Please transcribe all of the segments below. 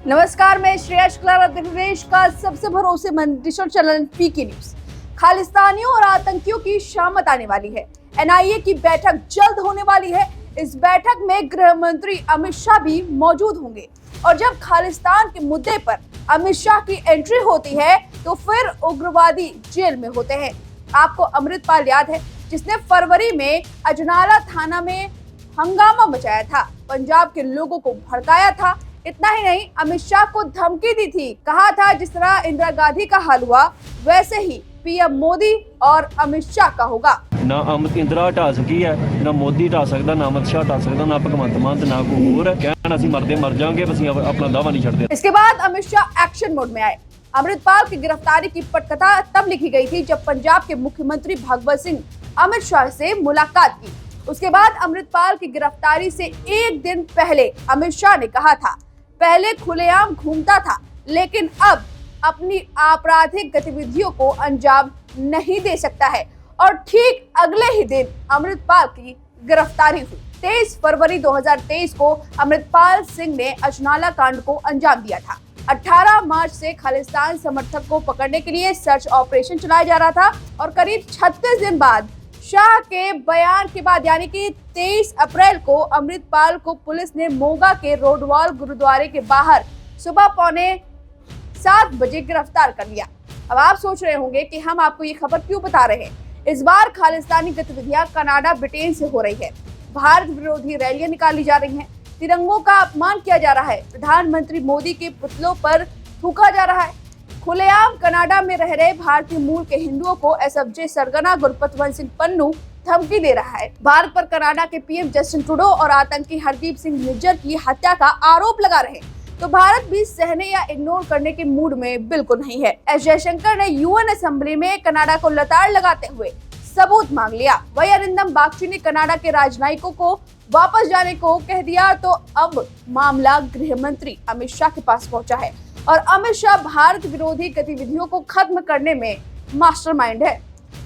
नमस्कार, मैं श्रेया शुक्ला, देश का सबसे भरोसेमंद डिजिटल चैनल पीके न्यूज। खालिस्तानियों और आतंकियों की शामत आने वाली है। एनआईए की बैठक जल्द होने वाली है। इस बैठक में गृह मंत्री अमित शाह भी मौजूद होंगे और जब खालिस्तान के मुद्दे पर अमित शाह की एंट्री होती है तो फिर उग्रवादी जेल में होते हैं। आपको अमृतपाल याद है, जिसने फरवरी में अजनाला थाना में हंगामा मचाया था, पंजाब के लोगों को भड़काया था। इतना ही नहीं, अमित शाह को धमकी दी थी, कहा था जिस तरह इंदिरा गांधी का हाल हुआ वैसे ही पीएम मोदी और अमित शाह का होगा। ना इंदिरा हटा सकी है, ना मोदी हटा सकता, ना अमित शाह हटा सकता, ना भगवंत मान, ना कोई होर है। कहना असि मरदे मर जाएंगे, बस अपना दावा नहीं छड्डदे। इसके बाद अमित शाह एक्शन मोड में आए। अमृतपाल की गिरफ्तारी की पटकथा तब लिखी गई थी जब पंजाब के मुख्यमंत्री भगवत सिंह अमित शाह से मुलाकात की। उसके बाद अमृतपाल की गिरफ्तारी से एक दिन पहले अमित शाह ने कहा था, पहले खुलेआम घूमता था लेकिन अब अपनी आपराधिक गतिविधियों को अंजाम नहीं दे सकता है। और ठीक अगले ही दिन अमृतपाल की गिरफ्तारी हुई। 23 फरवरी 2023 को अमृतपाल सिंह ने अजनाला कांड को अंजाम दिया था। 18 मार्च से खालिस्तान समर्थक को पकड़ने के लिए सर्च ऑपरेशन चलाया जा रहा था और करीब 36 दिन बाद शाह के बयान के बाद यानी कि 23 अप्रैल को अमृतपाल को पुलिस ने मोगा के रोडवाल गुरुद्वारे के बाहर सुबह 6:45 बजे गिरफ्तार कर लिया। अब आप सोच रहे होंगे कि हम आपको ये खबर क्यों बता रहे हैं। इस बार खालिस्तानी गतिविधियां कनाडा, ब्रिटेन से हो रही है। भारत विरोधी रैलियां निकाली जा रही हैं, तिरंगों का अपमान किया जा रहा है, प्रधानमंत्री मोदी के पुतलों पर थूका जा रहा है। खुलेआम कनाडा में रह रहे भारतीय मूल के हिंदुओं को एसएफजे सरगना गुरपतवंत सिंह पन्नू धमकी दे रहा है। भारत पर कनाडा के पीएम जस्टिन ट्रूडो और आतंकी हरदीप सिंह निज्जर की हत्या का आरोप लगा रहे हैं, तो भारत भी सहने या इग्नोर करने के मूड में बिल्कुल नहीं है। एस जयशंकर ने यूएन असेंबली में कनाडा को लताड़ लगाते हुए सबूत मांग लिया। वही अरिंदम बागची ने कनाडा के राजनयिकों को वापस जाने को कह दिया। तो अब मामला गृह मंत्री अमित शाह के पास पहुंचा है और अमित शाह भारत विरोधी गतिविधियों को खत्म करने में मास्टरमाइंड है।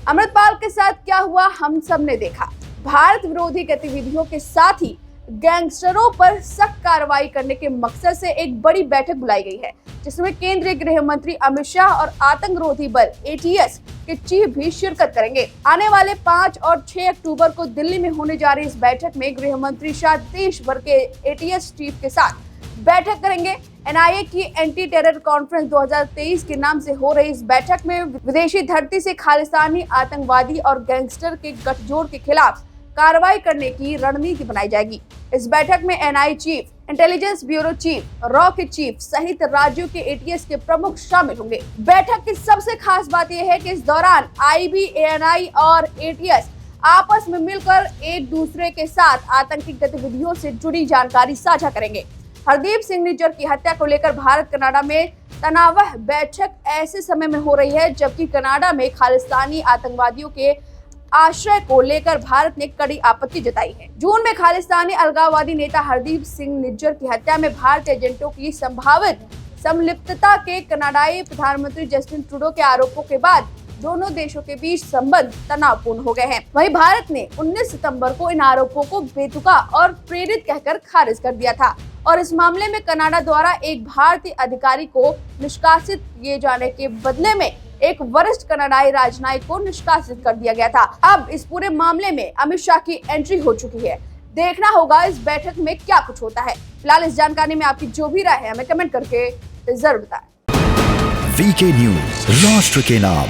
अमृतपाल के साथ क्या हुआ हम सब ने देखा। भारत विरोधी गतिविधियों के साथ ही गैंगस्टरों पर सख्त कार्रवाई करने के मकसद से एक बड़ी बैठक बुलाई गई है, जिसमें केंद्रीय गृह मंत्री अमित शाह और आतंकरोधी बल एटीएस के चीफ भी शिरकत करेंगे। आने वाले 5 और 6 अक्टूबर को दिल्ली में होने जा रही इस बैठक में गृह मंत्री शाह देश भर के एटीएस चीफ के साथ बैठक करेंगे। एनआईए की एंटी टेरर कॉन्फ्रेंस 2023 के नाम से हो रही इस बैठक में विदेशी धरती से खालिस्तानी आतंकवादी और गैंगस्टर के गठजोड़ के खिलाफ कार्रवाई करने की रणनीति बनाई जाएगी। इस बैठक में NIA chief, intelligence bureau chief, raw के चीफ सहित राज्यों के एटीएस के प्रमुख शामिल होंगे। बैठक की सबसे खास बात यह है कि इस दौरान आईबी, एएनआई और एटीएस आपस में मिलकर एक दूसरे के साथ आतंकी गतिविधियों से जुड़ी जानकारी साझा करेंगे। हरदीप सिंह निज्जर की हत्या को लेकर भारत कनाडा में तनावह बैठक ऐसे समय में हो रही है जबकि कनाडा में खालिस्तानी आतंकवादियों के आश्रय को लेकर भारत ने कड़ी आपत्ति जताई है। जून में खालिस्तानी अलगाववादी नेता हरदीप सिंह निज्जर की हत्या में भारतीय एजेंटों की संभावित संलिप्तता के कनाडाई प्रधानमंत्री जस्टिन ट्रूडो के आरोपों के बाद दोनों देशों के बीच संबंध तनावपूर्ण हो गए हैं। वहीं भारत ने 19 सितंबर को इन आरोपों को बेतुका और प्रेरित कहकर खारिज कर दिया था और इस मामले में कनाडा द्वारा एक भारतीय अधिकारी को निष्कासित किए जाने के बदले में एक वरिष्ठ कनाडाई राजनयिक को निष्कासित कर दिया गया था। अब इस पूरे मामले में अमित शाह की एंट्री हो चुकी है। देखना होगा इस बैठक में क्या कुछ होता है। फिलहाल इस जानकारी में आपकी जो भी राय है हमें कमेंट करके जरूर बताएं। वीके न्यूज, राष्ट्र के नाम।